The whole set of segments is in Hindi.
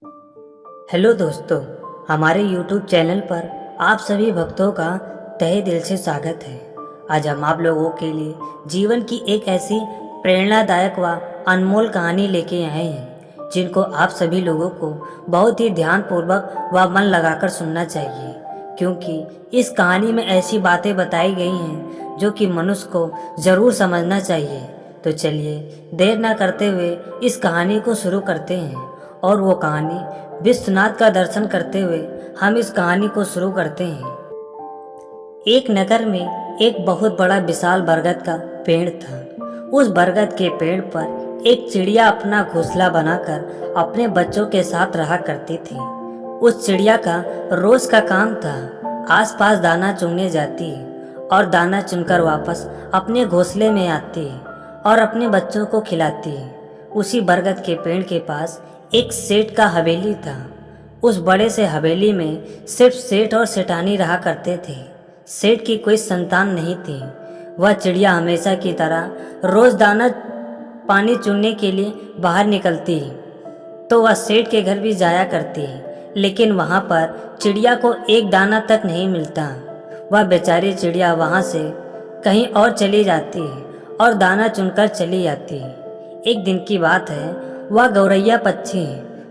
हेलो दोस्तों, हमारे YouTube चैनल पर आप सभी भक्तों का तहे दिल से स्वागत है। आज हम आप लोगों के लिए जीवन की एक ऐसी प्रेरणादायक व अनमोल कहानी लेके आए हैं जिनको आप सभी लोगों को बहुत ही ध्यानपूर्वक व मन लगाकर सुनना चाहिए, क्योंकि इस कहानी में ऐसी बातें बताई गई हैं जो कि मनुष्य को ज़रूर समझना चाहिए। तो चलिए देर ना करते हुए इस कहानी को शुरू करते हैं। और वो कहानी विश्वनाथ का दर्शन करते हुए हम इस कहानी को शुरू करते हैं। एक नगर में एक बहुत बड़ा विशाल बरगद का पेड़ था। उस बरगद के पेड़ पर एक चिड़िया अपना घोंसला बनाकर अपने बच्चों के साथ रहा करती थी। उस चिड़िया का रोज का काम था आसपास दाना चुनने जाती और दाना चुनकर वापस अपने घोंसले में आती और अपने बच्चों को खिलाती। उसी बरगद के पेड़ के पास एक सेठ का हवेली था। उस बड़े से हवेली में सिर्फ सेठ और सेठानी रहा करते थे। सेठ की कोई संतान नहीं थी। वह चिड़िया हमेशा की तरह रोज दाना पानी चुनने के लिए बाहर निकलती तो वह सेठ के घर भी जाया करती, लेकिन वहाँ पर चिड़िया को एक दाना तक नहीं मिलता। वह बेचारी चिड़िया वहाँ से कहीं और चली जाती और दाना चुनकर चली जाती। एक दिन की बात है, वह गौरैया पक्षी,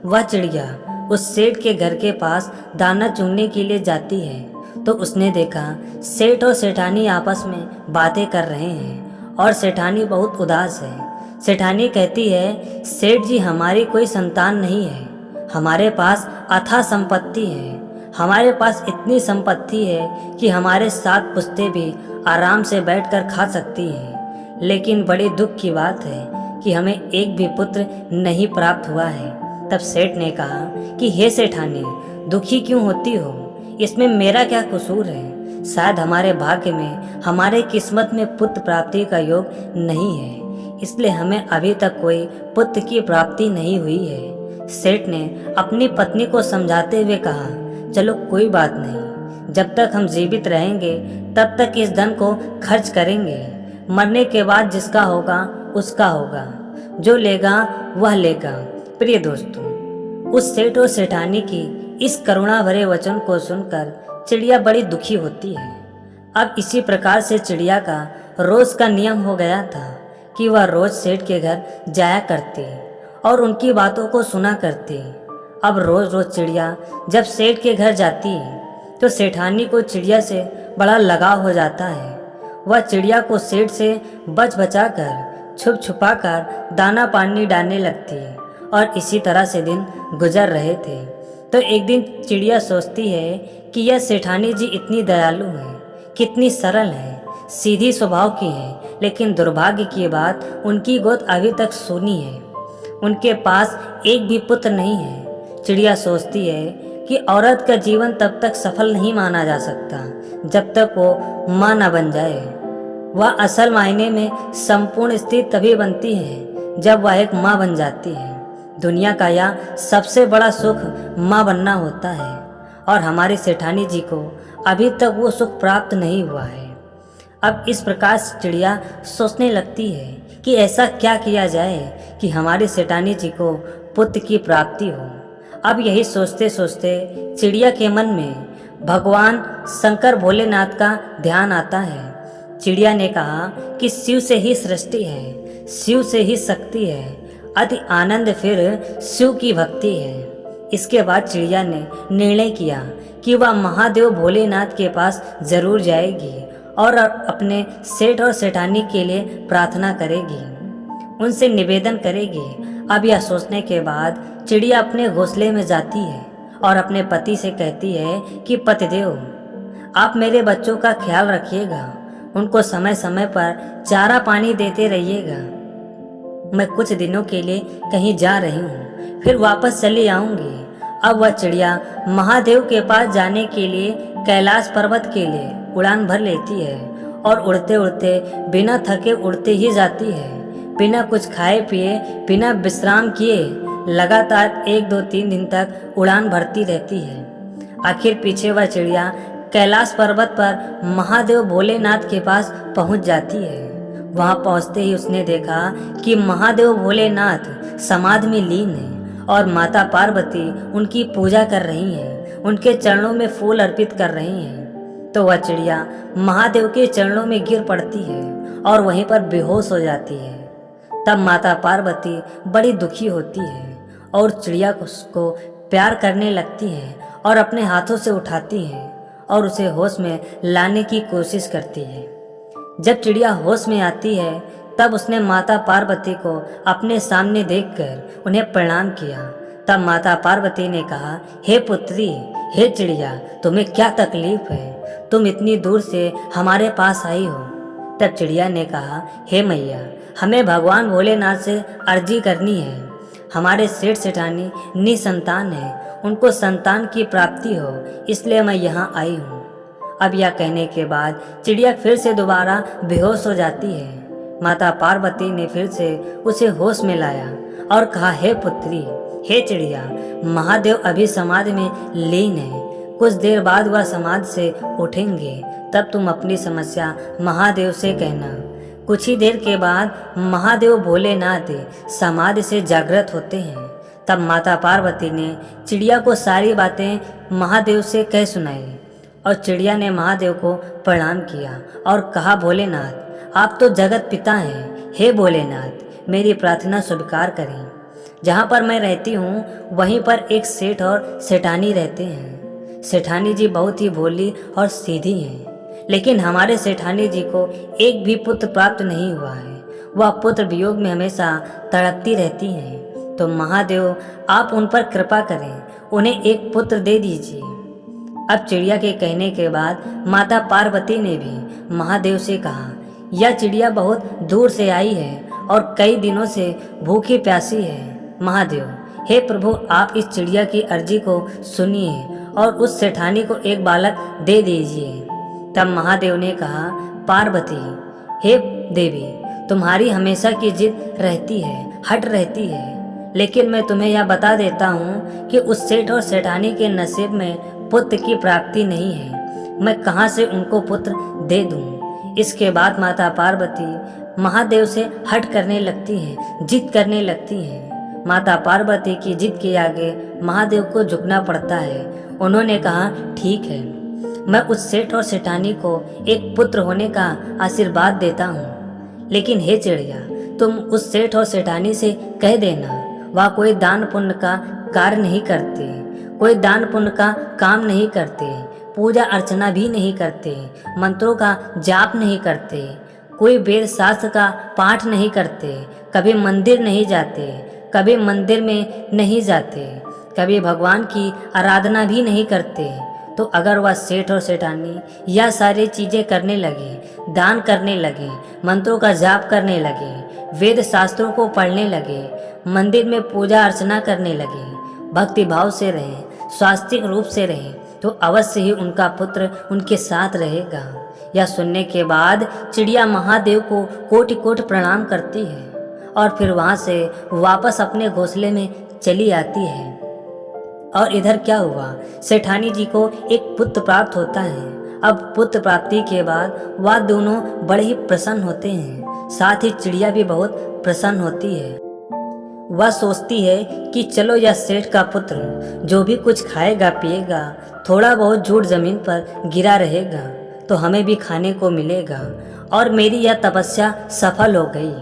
वह चिड़िया उस सेठ के घर के पास दाना चुनने के लिए जाती है तो उसने देखा सेठ और सेठानी आपस में बातें कर रहे हैं और सेठानी बहुत उदास है। सेठानी कहती है, सेठ जी हमारी कोई संतान नहीं है, हमारे पास अथाह संपत्ति है, हमारे पास इतनी संपत्ति है कि हमारे 7 पुश्तें भी आराम से बैठकर खा सकती हैं, लेकिन बड़े दुख की बात है कि हमें एक भी पुत्र नहीं प्राप्त हुआ है। तब सेठ ने कहा कि हे सेठानी, दुखी क्यों होती हो, इसमें मेरा क्या कसूर है। शायद हमारे भाग्य में, हमारे किस्मत में पुत्र प्राप्ति का योग नहीं है, इसलिए हमें अभी तक कोई पुत्र की प्राप्ति नहीं हुई है। सेठ ने अपनी पत्नी को समझाते हुए कहा, चलो कोई बात नहीं, जब तक हम जीवित रहेंगे तब तक इस धन को खर्च करेंगे, मरने के बाद जिसका होगा उसका होगा, जो लेगा वह लेगा। प्रिय दोस्तों, उस सेठ और सेठानी की इस करुणा भरे वचन को सुनकर चिड़िया बड़ी दुखी होती है। अब इसी प्रकार से चिड़िया का रोज का नियम हो गया था कि वह रोज सेठ के घर जाया करती और उनकी बातों को सुना करती। अब रोज रोज चिड़िया जब सेठ के घर जाती तो सेठानी को चिड़िया से बड़ा लगाव हो जाता है। वह चिड़िया को सेठ से बच बचा कर, छुप छुपा कर दाना पानी डालने लगती और इसी तरह से दिन गुजर रहे थे। तो एक दिन चिड़िया सोचती है कि यह सेठानी जी इतनी दयालु है, कितनी सरल है, सीधी स्वभाव की है, लेकिन दुर्भाग्य की बात उनकी गोद अभी तक सूनी है, उनके पास एक भी पुत्र नहीं है। चिड़िया सोचती है कि औरत का जीवन तब तक सफल नहीं माना जा सकता जब तक वो माँ न बन जाए। वह असल मायने में संपूर्ण स्थिति तभी बनती है जब वह एक माँ बन जाती है। दुनिया का यह सबसे बड़ा सुख माँ बनना होता है और हमारी सेठानी जी को अभी तक वो सुख प्राप्त नहीं हुआ है। अब इस प्रकार से चिड़िया सोचने लगती है कि ऐसा क्या किया जाए कि हमारी सेठानी जी को पुत्र की प्राप्ति हो। अब यही सोचते सोचते चिड़िया के मन में भगवान शंकर भोलेनाथ का ध्यान आता है। चिड़िया ने कहा कि शिव से ही सृष्टि है, शिव से ही शक्ति है, अति आनंद फिर शिव की भक्ति है। इसके बाद चिड़िया ने निर्णय किया कि वह महादेव भोलेनाथ के पास जरूर जाएगी और अपने सेठ और सेठानी के लिए प्रार्थना करेगी, उनसे निवेदन करेगी। अब यह सोचने के बाद चिड़िया अपने घोंसले में जाती है और अपने पति से कहती है कि पतिदेव, आप मेरे बच्चों का ख्याल रखिएगा, उनको समय समय पर चारा पानी देते रहिएगा। मैं कुछ दिनों के लिए कहीं जा रही हूँ, फिर वापस चली आऊँगी। अब वह चिड़िया महादेव के पास जाने के लिए कैलाश पर्वत के लिए उड़ान भर लेती है और उड़ते उड़ते बिना थके उड़ते ही जाती है, बिना कुछ खाए पिए, बिना विश्राम किए लगातार 1 2 3 दिन तक उड़ान भरती रहती है। आखिर पीछे वह चिड़िया कैलाश पर्वत पर महादेव भोलेनाथ के पास पहुंच जाती है। वहां पहुंचते ही उसने देखा कि महादेव भोलेनाथ समाधि में लीन है और माता पार्वती उनकी पूजा कर रही हैं, उनके चरणों में फूल अर्पित कर रही हैं। तो वह चिड़िया महादेव के चरणों में गिर पड़ती है और वहीं पर बेहोश हो जाती है। तब माता पार्वती बड़ी दुखी होती है और चिड़िया को प्यार करने लगती है और अपने हाथों से उठाती है और उसे होश में लाने की कोशिश करती है। जब चिड़िया होश में आती है तब उसने माता पार्वती को अपने सामने देखकर उन्हें प्रणाम किया। तब माता पार्वती ने कहा, हे पुत्री, हे चिड़िया, तुम्हें क्या तकलीफ है? तुम इतनी दूर से हमारे पास आई हो। तब चिड़िया ने कहा, हे मैया, हमें भगवान भोलेनाथ से अर्जी करनी है। हमारे सेठ सेठानी निसंतान है, उनको संतान की प्राप्ति हो, इसलिए मैं यहाँ आई हूँ। अब यह कहने के बाद चिड़िया फिर से दोबारा बेहोश हो जाती है। माता पार्वती ने फिर से उसे होश में लाया और कहा, हे पुत्री, हे चिड़िया, महादेव अभी समाधि में लीन है। कुछ देर बाद वह समाधि से उठेंगे, तब तुम अपनी समस्या महादेव से कहना। कुछ ही देर के बाद महादेव भोलेनाथ समाधि से जागृत होते हैं। तब माता पार्वती ने चिड़िया को सारी बातें महादेव से कह सुनाई और चिड़िया ने महादेव को प्रणाम किया और कहा, भोलेनाथ, आप तो जगत पिता हैं। हे भोलेनाथ, मेरी प्रार्थना स्वीकार करें। जहाँ पर मैं रहती हूँ वहीं पर एक सेठ और सेठानी रहते हैं। सेठानी जी बहुत ही भोली और सीधी हैं, लेकिन हमारे सेठानी जी को एक भी पुत्र प्राप्त नहीं हुआ है। वह पुत्र वियोग में हमेशा तड़पती रहती हैं। तो महादेव, आप उन पर कृपा करें, उन्हें एक पुत्र दे दीजिए। अब चिड़िया के कहने के बाद माता पार्वती ने भी महादेव से कहा, यह चिड़िया बहुत दूर से आई है और कई दिनों से भूखी प्यासी है। महादेव, हे प्रभु, आप इस चिड़िया की अर्जी को सुनिए और उस सेठानी को एक बालक दे दीजिए। तब महादेव ने कहा, पार्वती, हे देवी, तुम्हारी हमेशा की जिद रहती है, हट रहती है, लेकिन मैं तुम्हें यह बता देता हूँ कि उस सेठ और सेठानी के नसीब में पुत्र की प्राप्ति नहीं है। मैं कहाँ से उनको पुत्र दे दूँ? इसके बाद माता पार्वती महादेव से हट करने लगती हैं, जिद करने लगती हैं। माता पार्वती की जिद के आगे महादेव को झुकना पड़ता है। उन्होंने कहा, ठीक है, मैं उस सेठ और सेठानी को एक पुत्र होने का आशीर्वाद देता हूँ, लेकिन हे चिड़िया, तुम उस सेठ और सेठानी से कह देना, वह कोई दान पुण्य का कार्य नहीं करते, कोई दान पुण्य का काम नहीं करते, पूजा अर्चना भी नहीं करते, मंत्रों का जाप नहीं करते, कोई वेद शास्त्र का पाठ नहीं करते, कभी मंदिर नहीं जाते, कभी मंदिर में नहीं जाते, कभी भगवान की आराधना भी नहीं करते। तो अगर वह सेठ और सेठानी यह सारी चीज़ें करने लगे, दान करने लगे, मंत्रों का जाप करने लगे, वेद शास्त्रों को पढ़ने लगे, मंदिर में पूजा अर्चना करने लगे, भक्ति भाव से रहें, स्वास्तिक रूप से रहें, तो अवश्य ही उनका पुत्र उनके साथ रहेगा। यह सुनने के बाद चिड़िया महादेव को कोटि कोटि प्रणाम करती है और फिर वहाँ से वापस अपने घोंसले में चली आती है। और इधर क्या हुआ, सेठानी जी को एक पुत्र प्राप्त होता है। अब पुत्र प्राप्ति के बाद वह दोनों बड़े ही प्रसन्न होते हैं, साथ ही चिड़िया भी बहुत प्रसन्न होती है। वह सोचती है कि चलो यह सेठ का पुत्र जो भी कुछ खाएगा पिएगा, थोड़ा बहुत झूठ जमीन पर गिरा रहेगा तो हमें भी खाने को मिलेगा और मेरी यह तपस्या सफल हो गई।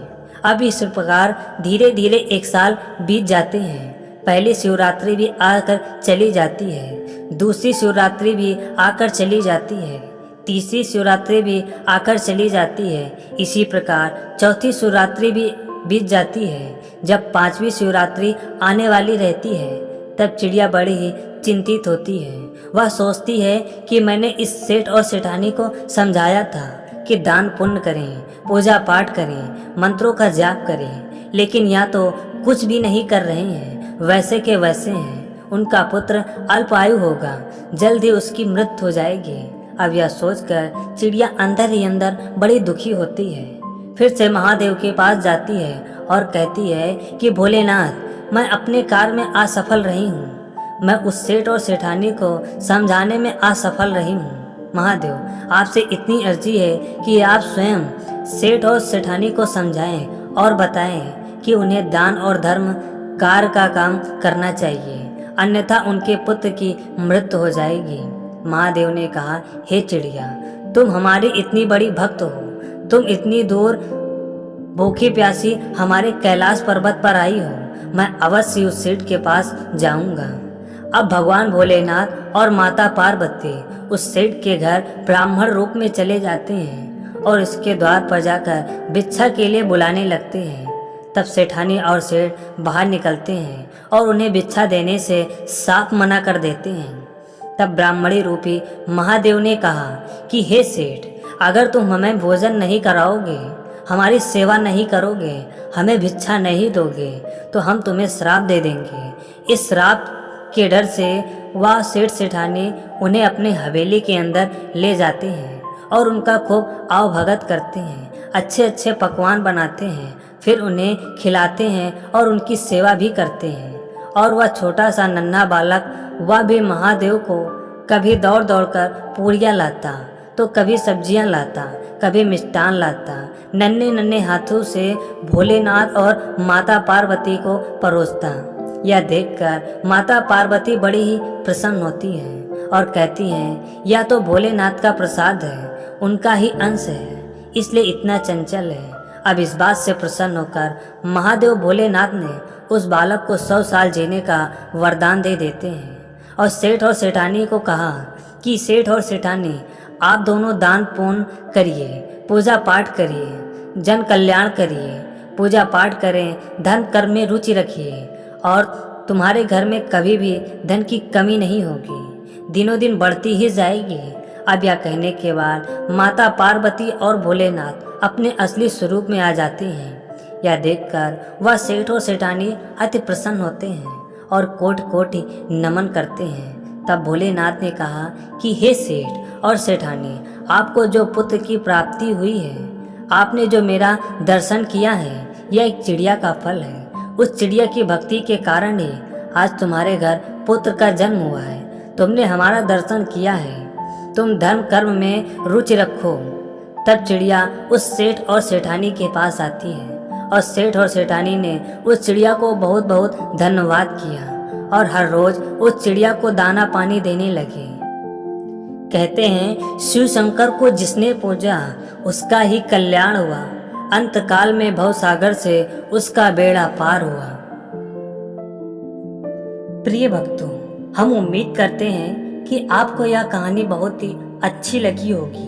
अब इस प्रकार धीरे धीरे एक साल बीत जाते हैं। पहली शिवरात्रि भी आकर चली जाती है, दूसरी शिवरात्रि भी आकर चली जाती है, तीसरी शिवरात्रि भी आकर चली जाती है। इसी प्रकार चौथी शिवरात्रि भी बीत जाती है। जब पांचवी शिवरात्रि आने वाली रहती है तब चिड़िया बड़ी ही चिंतित होती है। वह सोचती है कि मैंने इस सेठ और सेठानी को समझाया था कि दान पुण्य करें, पूजा पाठ करें, मंत्रों का जाप करें, लेकिन यह तो कुछ भी नहीं कर रहे हैं, वैसे के वैसे हैं। उनका पुत्र अल्पायु होगा, जल्द ही उसकी मृत्यु हो जाएगी। अब यह सोचकर चिड़िया अंदर ही अंदर बड़ी दुखी होती है। फिर से महादेव के पास जाती है और कहती है कि भोलेनाथ, मैं अपने कार्य में असफल रही हूँ, मैं उस सेठ और सेठानी को समझाने में असफल रही हूँ। महादेव, आपसे इतनी अर्जी है कि आप स्वयं सेठ और सेठानी को समझाएं और बताएं कि उन्हें दान और धर्म कार का काम करना चाहिए, अन्यथा उनके पुत्र की मृत्यु हो जाएगी। महादेव ने कहा, हे चिड़िया, तुम हमारी इतनी बड़ी भक्त हो, तुम इतनी दूर भूखी प्यासी हमारे कैलाश पर्वत पर आई हो, मैं अवश्य उस सेठ के पास जाऊंगा। अब भगवान भोलेनाथ और माता पार्वती उस सेठ के घर ब्राह्मण रूप में चले जाते हैं और इसके द्वार पर जाकर भिक्षा के लिए बुलाने लगते हैं। तब सेठानी और सेठ बाहर निकलते हैं और उन्हें भिक्षा देने से साफ मना कर देते हैं। तब ब्राह्मणी रूपी महादेव ने कहा कि हे सेठ, अगर तुम हमें भोजन नहीं कराओगे, हमारी सेवा नहीं करोगे, हमें भिक्षा नहीं दोगे, तो हम तुम्हें श्राप दे देंगे। इस श्राप के डर से वह सेठ सेठानी उन्हें अपने हवेली के अंदर ले जाते हैं और उनका खूब आवभगत करते हैं, अच्छे अच्छे पकवान बनाते हैं, फिर उन्हें खिलाते हैं और उनकी सेवा भी करते हैं। और वह छोटा सा नन्हा बालक, वह भी महादेव को कभी दौड़ दौड़ कर पूड़ियाँ लाता, तो कभी सब्जियाँ लाता, कभी मिष्टान लाता, नन्हे नन्हे हाथों से भोलेनाथ और माता पार्वती को परोसता। यह देखकर माता पार्वती बड़ी ही प्रसन्न होती हैं और कहती हैं, यह तो भोलेनाथ का प्रसाद है, उनका ही अंश है, इसलिए इतना चंचल है। अब इस बात से प्रसन्न होकर महादेव भोलेनाथ ने उस बालक को 100 साल जीने का वरदान दे देते हैं और सेठ और सेठानी को कहा कि सेठ और सेठानी, आप दोनों दान पुण्य करिए, पूजा पाठ करिए, जन कल्याण करिए, पूजा पाठ करें, धन कर्म में रुचि रखिए और तुम्हारे घर में कभी भी धन की कमी नहीं होगी, दिनों दिन बढ़ती ही जाएगी। अब यह कहने के बाद माता पार्वती और भोलेनाथ अपने असली स्वरूप में आ जाते हैं। यह देखकर वह सेठ और सेठानी अति प्रसन्न होते हैं और कोटि कोटि नमन करते हैं। तब भोलेनाथ ने कहा कि हे सेठ और सेठानी, आपको जो पुत्र की प्राप्ति हुई है, आपने जो मेरा दर्शन किया है, यह एक चिड़िया का फल है। उस चिड़िया की भक्ति के कारण ही आज तुम्हारे घर पुत्र का जन्म हुआ है। तुमने हमारा दर्शन किया है, तुम धर्म कर्म में रुचि रखो। तब चिड़िया उस सेठ और सेठानी के पास आती है और सेठ और सेठानी ने उस चिड़िया को बहुत बहुत धन्यवाद किया और हर रोज उस चिड़िया को दाना पानी देने लगे। कहते हैं, शिव शंकर को जिसने पूजा उसका ही कल्याण हुआ, अंत काल में भव सागर से उसका बेड़ा पार हुआ। प्रिय भक्तों, हम उम्मीद करते हैं कि आपको यह कहानी बहुत ही अच्छी लगी होगी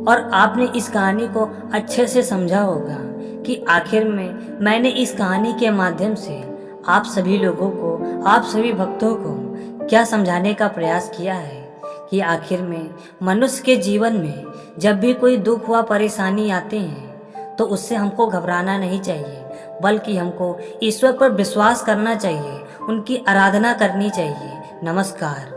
और आपने इस कहानी को अच्छे से समझा होगा कि आखिर में मैंने इस कहानी के माध्यम से आप सभी लोगों को, आप सभी भक्तों को क्या समझाने का प्रयास किया है कि आखिर में मनुष्य के जीवन में जब भी कोई दुख व परेशानी आते हैं तो उससे हमको घबराना नहीं चाहिए, बल्कि हमको ईश्वर पर विश्वास करना चाहिए, उनकी आराधना करनी चाहिए। नमस्कार।